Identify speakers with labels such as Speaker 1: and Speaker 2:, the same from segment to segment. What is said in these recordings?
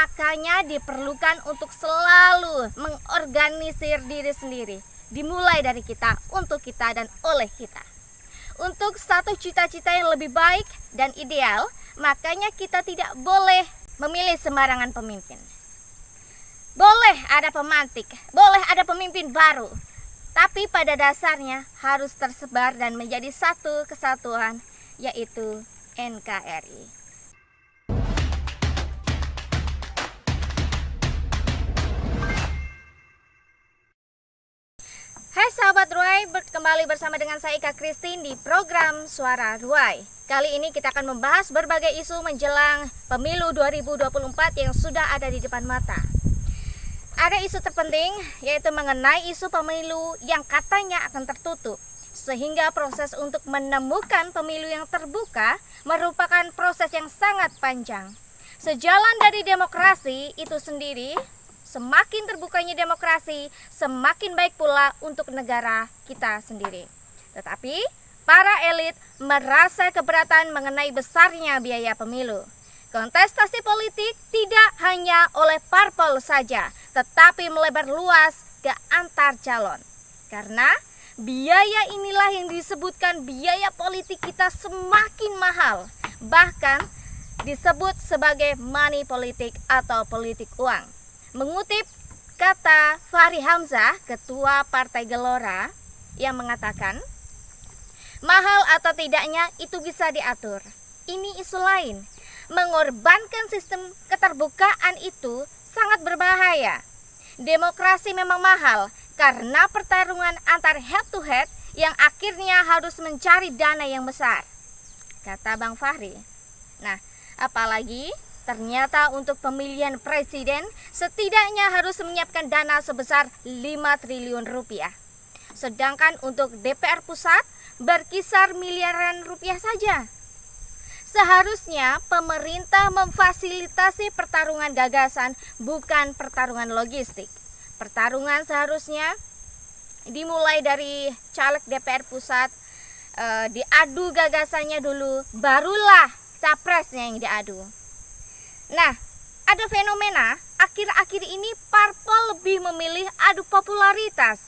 Speaker 1: Makanya diperlukan untuk selalu mengorganisir diri sendiri. Dimulai dari kita, untuk kita, dan oleh kita. Untuk satu cita-cita yang lebih baik dan ideal, makanya kita tidak boleh memilih sembarangan pemimpin. Boleh ada pemantik, boleh ada pemimpin baru, tapi pada dasarnya harus tersebar dan menjadi satu kesatuan, yaitu NKRI. Hai sahabat Ruai, kembali bersama dengan saya Ika Christine di program Suara Ruai. Kali ini kita akan membahas berbagai isu menjelang pemilu 2024 yang sudah ada di depan mata. Ada isu terpenting, yaitu mengenai isu pemilu yang katanya akan tertutup, sehingga proses untuk menemukan pemilu yang terbuka merupakan proses yang sangat panjang. Sejalan dari demokrasi itu sendiri, semakin terbukanya demokrasi, semakin baik pula untuk negara kita sendiri. Tetapi para elit merasa keberatan mengenai besarnya biaya pemilu. Kontestasi politik tidak hanya oleh parpol saja, tetapi melebar luas ke antar calon. Karena biaya inilah yang disebutkan biaya politik kita semakin mahal, bahkan disebut sebagai money politik atau politik uang. Mengutip kata Fahri Hamzah, ketua Partai Gelora, yang mengatakan, mahal atau tidaknya itu bisa diatur. Ini isu lain. Mengorbankan sistem keterbukaan itu sangat berbahaya. Demokrasi memang mahal karena pertarungan antar head to head yang akhirnya harus mencari dana yang besar, kata Bang Fahri. Nah, apalagi ternyata untuk pemilihan presiden setidaknya harus menyiapkan dana sebesar 5 triliun rupiah. Sedangkan untuk DPR pusat berkisar miliaran rupiah saja. Seharusnya pemerintah memfasilitasi pertarungan gagasan, bukan pertarungan logistik. Pertarungan seharusnya dimulai dari caleg DPR pusat, diadu gagasannya dulu, barulah capresnya yang diadu. Nah, ada fenomena akhir-akhir ini parpol lebih memilih adu popularitas.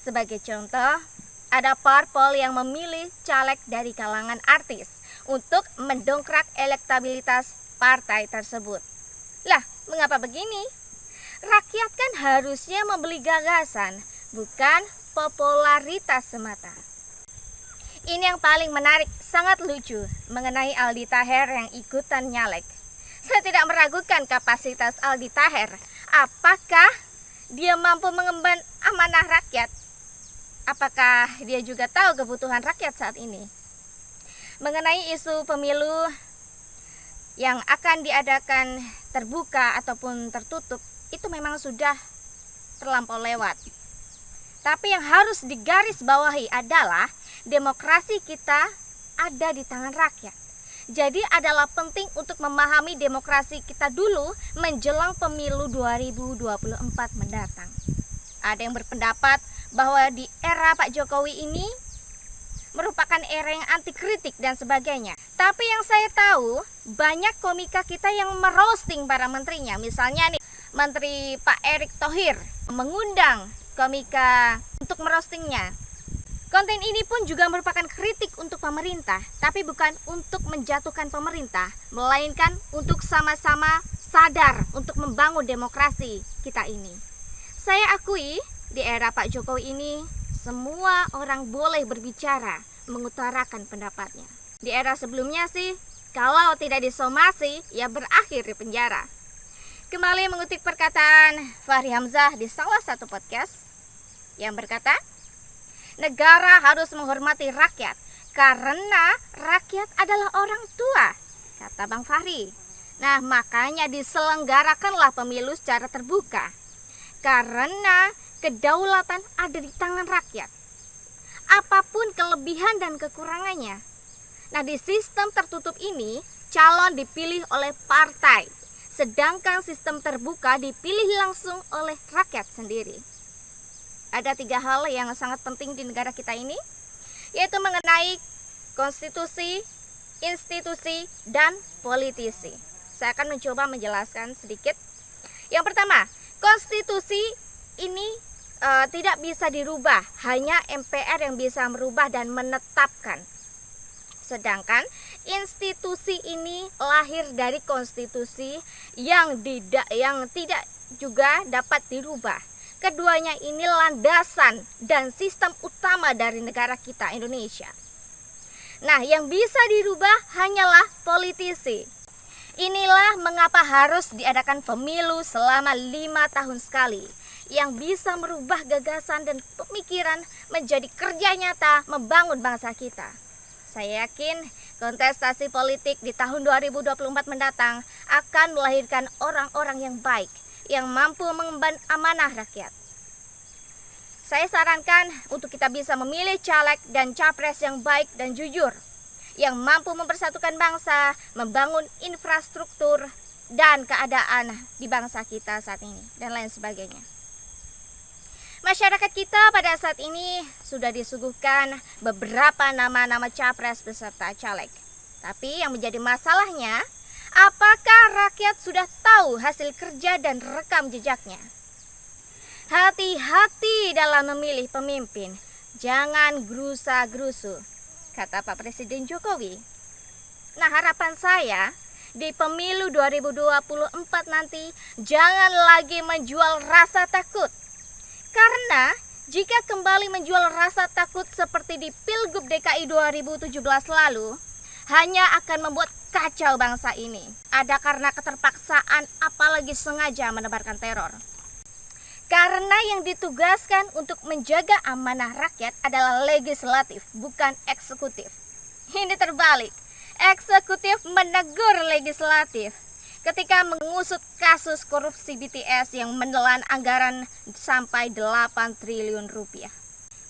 Speaker 1: Sebagai contoh, ada parpol yang memilih caleg dari kalangan artis untuk mendongkrak elektabilitas partai tersebut. Lah, mengapa begini? Rakyat kan harusnya membeli gagasan, bukan popularitas semata. Ini yang paling menarik, sangat lucu mengenai Aldi Taher yang ikutan nyalek. Saya tidak meragukan kapasitas Aldi Taher. Apakah dia mampu mengemban amanah rakyat? Apakah dia juga tahu kebutuhan rakyat saat ini? Mengenai isu pemilu yang akan diadakan terbuka ataupun tertutup, itu memang sudah terlampau lewat. Tapi yang harus digarisbawahi adalah demokrasi kita ada di tangan rakyat. Jadi adalah penting untuk memahami demokrasi kita dulu menjelang pemilu 2024 mendatang. Ada yang berpendapat bahwa di era Pak Jokowi ini merupakan era yang anti kritik dan sebagainya. Tapi yang saya tahu, banyak komika kita yang merosting para menterinya. Misalnya nih, Menteri Pak Erick Thohir mengundang komika untuk merostingnya. Konten ini pun juga merupakan kritik untuk pemerintah, tapi bukan untuk menjatuhkan pemerintah, melainkan untuk sama-sama sadar untuk membangun demokrasi kita ini. Saya akui, di era Pak Jokowi ini, semua orang boleh berbicara, mengutarakan pendapatnya. Di era sebelumnya sih, kalau tidak disomasi, ya berakhir di penjara. Kembali mengutip perkataan Fahri Hamzah di salah satu podcast yang berkata, negara harus menghormati rakyat karena rakyat adalah orang tua, kata Bang Fahri. Nah, makanya diselenggarakanlah pemilu secara terbuka karena kedaulatan ada di tangan rakyat. Apapun kelebihan dan kekurangannya. Nah, di sistem tertutup ini calon dipilih oleh partai, sedangkan sistem terbuka dipilih langsung oleh rakyat sendiri. Ada 3 hal yang sangat penting di negara kita ini, yaitu mengenai konstitusi, institusi, dan politisi. Saya akan mencoba menjelaskan sedikit Yang pertama, konstitusi ini tidak bisa dirubah, hanya MPR yang bisa merubah dan menetapkan. Sedangkan institusi ini lahir dari konstitusi yang tidak juga dapat dirubah. Keduanya ini landasan dan sistem utama dari negara kita, Indonesia. Nah, yang bisa dirubah hanyalah politisi. Inilah mengapa harus diadakan pemilu selama 5 tahun sekali, yang bisa merubah gagasan dan pemikiran menjadi kerja nyata membangun bangsa kita. Saya yakin kontestasi politik di tahun 2024 mendatang akan melahirkan orang-orang yang baik, yang mampu mengemban amanah rakyat. Saya sarankan untuk kita bisa memilih caleg dan capres yang baik dan jujur, yang mampu mempersatukan bangsa, membangun infrastruktur dan keadaan di bangsa kita saat ini, dan lain sebagainya. Masyarakat kita pada saat ini sudah disuguhkan beberapa nama-nama capres beserta caleg. Tapi yang menjadi masalahnya, apakah rakyat sudah tahu hasil kerja dan rekam jejaknya? Hati-hati dalam memilih pemimpin, jangan gerusa-gerusu, kata Pak Presiden Jokowi. Nah, harapan saya di pemilu 2024 nanti jangan lagi menjual rasa takut. Karena jika kembali menjual rasa takut seperti di Pilgub DKI 2017 lalu, hanya akan membuat kacau bangsa ini. Ada karena keterpaksaan, apalagi sengaja menebarkan teror. Karena yang ditugaskan untuk menjaga amanah rakyat adalah legislatif, bukan eksekutif. Ini terbalik. Eksekutif menegur legislatif ketika mengusut kasus korupsi BTS yang menelan anggaran sampai 8 triliun rupiah.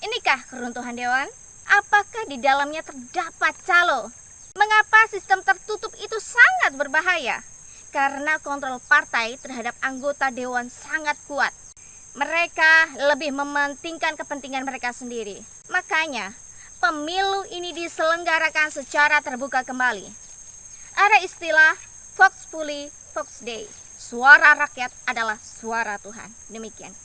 Speaker 1: Inikah keruntuhan dewan? Apakah di dalamnya terdapat calo? Mengapa sistem tertutup itu sangat berbahaya? Karena kontrol partai terhadap anggota dewan sangat kuat. Mereka lebih mementingkan kepentingan mereka sendiri. Makanya, pemilu ini diselenggarakan secara terbuka kembali. Ada istilah Vox Populi, Vox Dei. Suara rakyat adalah suara Tuhan. Demikian.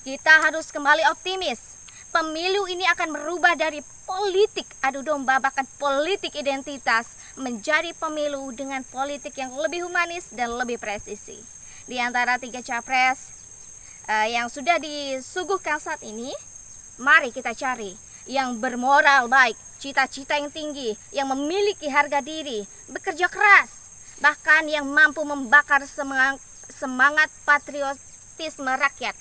Speaker 1: Kita harus kembali optimis. Pemilu ini akan merubah dari politik adu domba, bahkan politik identitas, menjadi pemilu dengan politik yang lebih humanis dan lebih presisi. Di antara 3 capres yang sudah disuguhkan saat ini, mari kita cari yang bermoral baik, cita-cita yang tinggi, yang memiliki harga diri, bekerja keras, bahkan yang mampu membakar semangat patriotisme rakyat.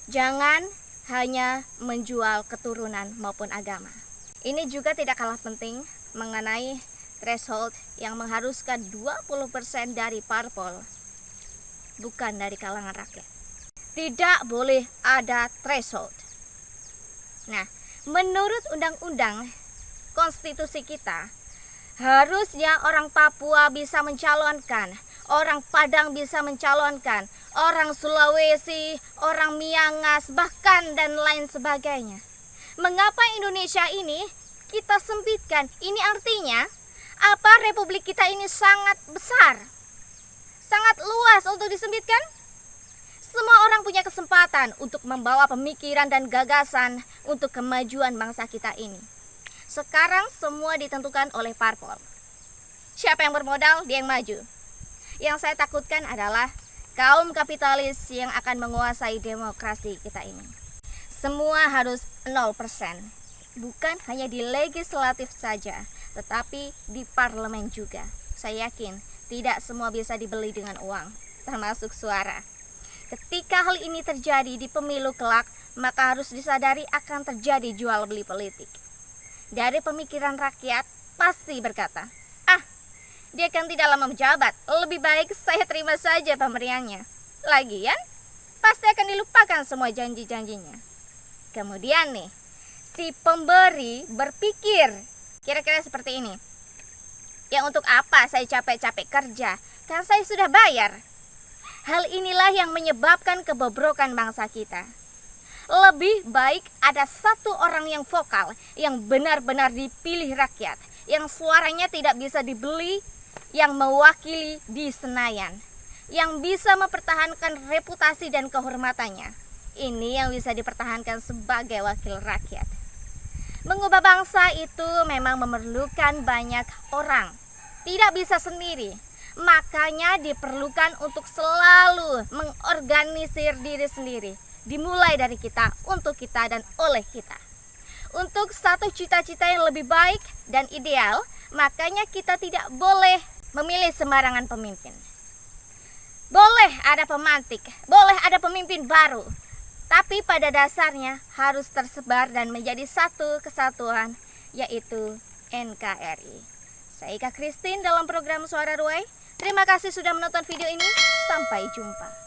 Speaker 1: Jangan hanya menjual keturunan maupun agama. Ini juga tidak kalah penting mengenai threshold yang mengharuskan 20% dari parpol, bukan dari kalangan rakyat. Tidak boleh ada threshold. Nah, menurut undang-undang konstitusi kita, harusnya orang Papua bisa mencalonkan, orang Padang bisa mencalonkan, orang Sulawesi, orang Miangas, bahkan dan lain sebagainya. Mengapa Indonesia ini kita sempitkan? Ini artinya apa? Republik kita ini sangat besar, sangat luas untuk disempitkan. Semua orang punya kesempatan untuk membawa pemikiran dan gagasan untuk kemajuan bangsa kita ini. Sekarang semua ditentukan oleh parpol. Siapa yang bermodal, dia yang maju. Yang saya takutkan adalah kaum kapitalis yang akan menguasai demokrasi kita ini. Semua harus 0%. Bukan hanya di legislatif saja, tetapi di parlemen juga. Saya yakin tidak semua bisa dibeli dengan uang, termasuk suara. Ketika hal ini terjadi di pemilu kelak, maka harus disadari akan terjadi jual beli politik. Dari pemikiran rakyat pasti berkata, dia kan tidak lama menjabat, lebih baik saya terima saja pemberiannya. Lagian, pasti akan dilupakan semua janji-janjinya. Kemudian nih, si pemberi berpikir kira-kira seperti ini. Ya untuk apa saya capek-capek kerja? Kan saya sudah bayar. Hal inilah yang menyebabkan kebobrokan bangsa kita. Lebih baik ada satu orang yang vokal, yang benar-benar dipilih rakyat, yang suaranya tidak bisa dibeli, yang mewakili di Senayan. yang bisa mempertahankan reputasi dan kehormatannya. Ini yang bisa dipertahankan sebagai wakil rakyat. Mengubah bangsa itu memang memerlukan banyak orang, tidak bisa sendiri. Makanya diperlukan untuk selalu mengorganisir diri sendiri, dimulai dari kita, untuk kita, dan oleh kita. Untuk satu cita-cita yang lebih baik dan ideal, makanya kita tidak boleh memilih sembarangan pemimpin. Boleh ada pemantik, boleh ada pemimpin baru, tapi pada dasarnya harus tersebar dan menjadi satu kesatuan, yaitu NKRI. Saya Ika Christine dalam program Suara Ruai. Terima kasih sudah menonton video ini. Sampai jumpa.